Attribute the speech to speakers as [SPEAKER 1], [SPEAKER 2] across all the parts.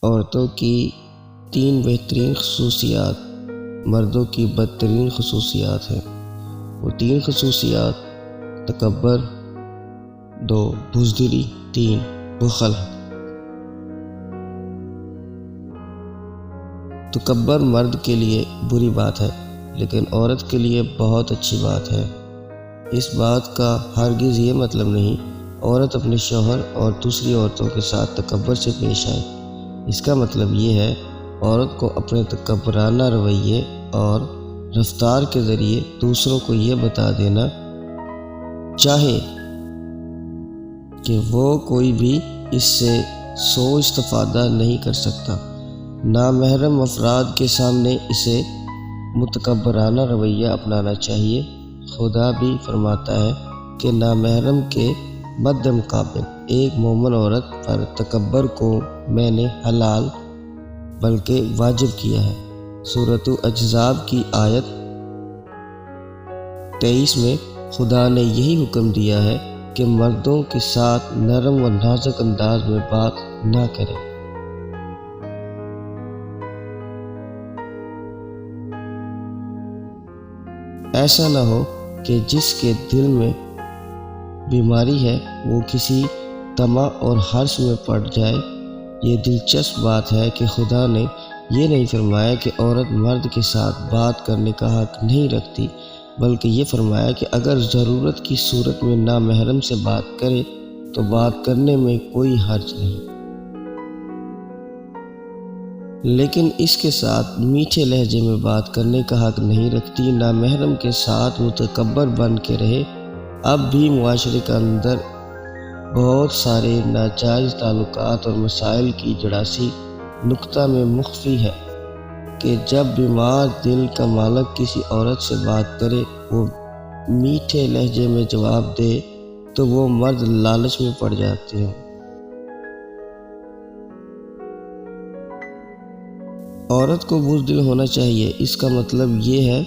[SPEAKER 1] عورتوں کی 3 بہترین خصوصیات مردوں کی بدترین خصوصیات ہیں۔ وہ 3 خصوصیات تکبر، 2 بزدلی، 3 بخل۔ تکبر مرد کے لیے بری بات ہے، لیکن عورت کے لیے بہت اچھی بات ہے۔ اس بات کا ہرگز یہ مطلب نہیں عورت اپنے شوہر اور دوسری عورتوں کے ساتھ تکبر سے پیش آئے۔ اس کا مطلب یہ ہے عورت کو اپنے تکبرانہ رویے اور رفتار کے ذریعے دوسروں کو یہ بتا دینا چاہے کہ وہ کوئی بھی اس سے سوء استفادہ نہیں کر سکتا۔ نامحرم افراد کے سامنے اسے متکبرانہ رویہ اپنانا چاہیے۔ خدا بھی فرماتا ہے کہ نامحرم کے مد مقابل ایک مومن عورت پر تکبر کو میں نے حلال بلکہ واجب کیا ہے۔ سورۃ الاحزاب کی آیت 23 میں خدا نے یہی حکم دیا ہے کہ مردوں کے ساتھ نرم و نازک انداز میں بات نہ کریں۔ ایسا نہ ہو کہ جس کے دل میں بیماری ہے وہ کسی طمع اور حرص میں پڑ جائے۔ یہ دلچسپ بات ہے کہ خدا نے یہ نہیں فرمایا کہ عورت مرد کے ساتھ بات کرنے کا حق نہیں رکھتی، بلکہ یہ فرمایا کہ اگر ضرورت کی صورت میں نامحرم سے بات کرے تو بات کرنے میں کوئی حرج نہیں، لیکن اس کے ساتھ میٹھے لہجے میں بات کرنے کا حق نہیں رکھتی۔ نامحرم کے ساتھ متکبر بن کے رہے۔ اب بھی معاشرے کے اندر بہت سارے ناجائز تعلقات اور مسائل کی جڑاسی نقطہ میں مخفی ہے کہ جب بیمار دل کا مالک کسی عورت سے بات کرے، وہ میٹھے لہجے میں جواب دے تو وہ مرد لالچ میں پڑ جاتے ہیں۔ عورت کو بزدل ہونا چاہیے، اس کا مطلب یہ ہے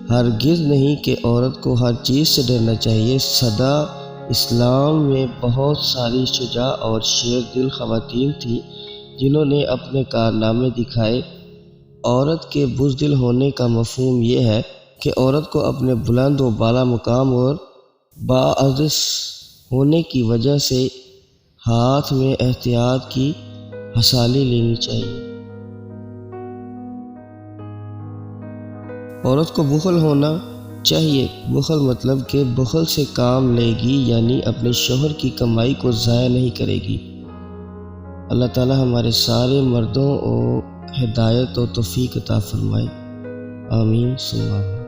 [SPEAKER 1] ہرگز نہیں کہ عورت کو ہر چیز سے ڈرنا چاہیے۔ سدا اسلام میں بہت ساری شجاع اور شیر دل خواتین تھیں جنہوں نے اپنے کارنامے دکھائے۔ عورت کے بزدل ہونے کا مفہوم یہ ہے کہ عورت کو اپنے بلند و بالا مقام اور باعزت ہونے کی وجہ سے ہاتھ میں احتیاط کی ہتھیلی لینی چاہیے۔ عورت کو بخل ہونا چاہیے۔ بخل مطلب کہ بخل سے کام لے گی، یعنی اپنے شوہر کی کمائی کو ضائع نہیں کرے گی۔ اللہ تعالی ہمارے سارے مردوں کو ہدایت و توفیق عطا فرمائے۔ آمین ثم آمین۔